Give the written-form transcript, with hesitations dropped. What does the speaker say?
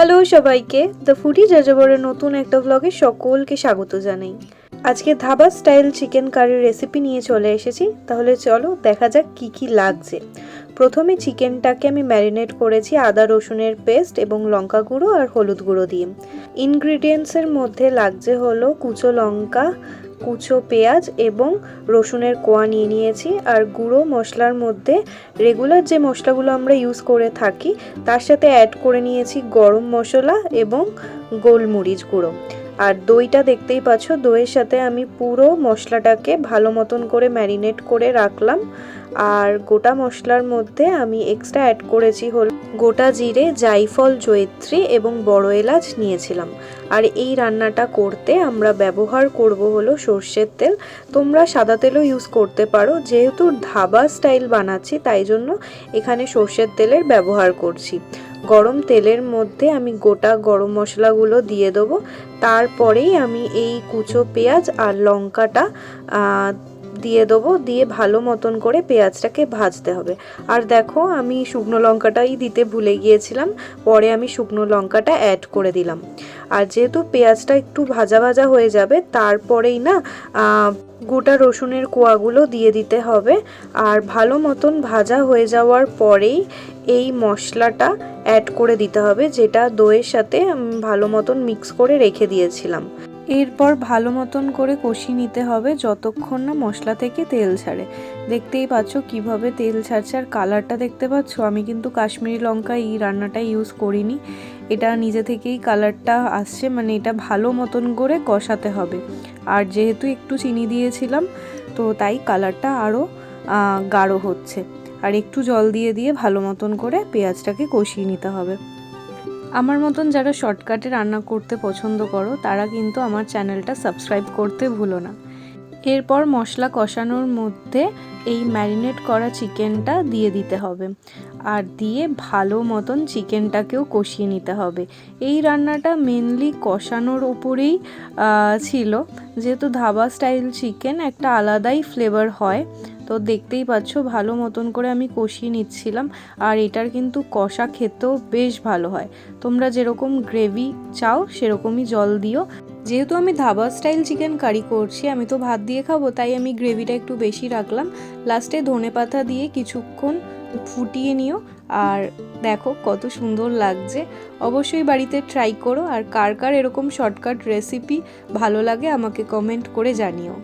Hello সবাইকে, the foodie যাযাবরের নতুন একটা ব্লগে সকলকে স্বাগত জানাই। আজকে ধাবা স্টাইল চিকেন কারির রেসিপি নিয়ে চলে এসেছি। তাহলে চলো দেখা যাক কি কি লাগছে। প্রথমে চিকেনটাকে আমি ম্যারিনেট করেছি আদা রসুনের পেস্ট এবং লঙ্কা গুঁড়ো আর হলুদ গুঁড়ো দিয়ে। ইনগ্রিডিয়েন্টসের মধ্যে লাগছে হলো কুচো লঙ্কা, কুচো পেঁয়াজ এবং রসুনের কোয়া নিয়ে নিয়েছি। আর গুঁড়ো মশলার মধ্যে রেগুলার যে মশলাগুলো আমরা ইউজ করে থাকি তার সাথে অ্যাড করে নিয়েছি গরম মশলা এবং গোলমরিচ গুঁড়ো। আর দইটা দেখতেই পাচ্ছ, দইয়ের সাথে আমি পুরো মশলাটাকে ভালো মতন করে ম্যারিনেট করে রাখলাম। আর গোটা মশলার মধ্যে আমি এক্সট্রা অ্যাড করেছি হল গোটা জিরে, জায়ফল, জয়িত্রী এবং বড় এলাচ নিয়েছিলাম। আর এই রান্নাটা করতে আমরা ব্যবহার করব হলো সর্ষের তেল। তোমরা সাদা তেলও ইউজ করতে পারো, যেহেতু ধাবা স্টাইল বানাচ্ছি তাই জন্য এখানে সর্ষের তেলের ব্যবহার করছি। গরম তেলের মধ্যে আমি গোটা গরম মশলাগুলো দিয়ে দেবো। তারপরেই আমি এই কুচো পেঁয়াজ আর লঙ্কাটা দিয়ে দেবো, দিয়ে ভালো মতন করে পেঁয়াজটাকে ভাজতে হবে। আর দেখো, আমি শুকনো লঙ্কাটাই দিতে ভুলে গিয়েছিলাম, পরে আমি শুকনো লঙ্কাটা অ্যাড করে দিলাম। আর যেহেতু পেঁয়াজটা একটু ভাজা ভাজা হয়ে যাবে তারপরেই না গোটা রসুনের কোয়াগুলো দিয়ে দিতে হবে। আর ভালো মতন ভাজা হয়ে যাওয়ার পরেই এই মশলাটা অ্যাড করে দিতে হবে, যেটা দইয়ের সাথে ভালো মতন মিক্স করে রেখে দিয়েছিলাম। এরপর ভালো মতন করে কষিয়ে নিতে হবে যতক্ষণ না মশলা থেকে তেল ছাড়ে। দেখতেই পাচ্ছ কিভাবে তেল ছাড়ছে, আর কালারটা দেখতে পাচ্ছ। আমি কিন্তু কাশ্মীরি লঙ্কা এই রান্নাটা ইউজ করিনি, এটা নিজে থেকেই কালারটা আসছে, মানে এটা ভালো মতন করে কষাতে হবে। আর যেহেতু একটু চিনি দিয়েছিলাম তো তাই কালারটা আরও গাঢ় হচ্ছে। আর একটু জল দিয়ে দিয়ে ভালো মতন করে পেঁয়াজটাকে কষিয়ে নিতে হবে। আমার মতন যারা শর্টকাটে রান্না করতে পছন্দ করো তারা কিন্তু আমার চ্যানেলটা সাবস্ক্রাইব করতে ভুলো না। এরপর মশলা কষানোর মধ্যে এই ম্যারিনেট করা চিকেনটা দিয়ে দিতে হবে, আর দিয়ে ভালো মতন চিকেনটাকেও কষিয়ে নিতে হবে। এই রান্নাটা মেনলি কষানোর উপরেই ছিল, যেহেতু ধাবা স্টাইল চিকেন একটা আলাদাই ফ্লেভার হয়। তো দেখতেই পাচ্ছ ভালো মতন করে আমি কষিয়ে নিচ্ছিলাম। আর এটার কিন্তু কষা খেতেও বেশ ভালো হয়। তোমরা যেরকম গ্রেভি চাও সেরকমই জল দিও। যেহেতু আমি ধাবা স্টাইল চিকেন কারি করছি, আমি তো ভাত দিয়ে খাবো, তাই আমি গ্রেভিটা একটু বেশি রাখলাম। লাস্টে ধনেপাতা দিয়ে কিছুক্ষণ ফুটিয়ে নিও। আর দেখো কত সুন্দর লাগছে। অবশ্যই বাড়িতে ট্রাই করো। আর কার কার এরকম শর্টকাট রেসিপি ভালো লাগে আমাকে কমেন্ট করে জানিও।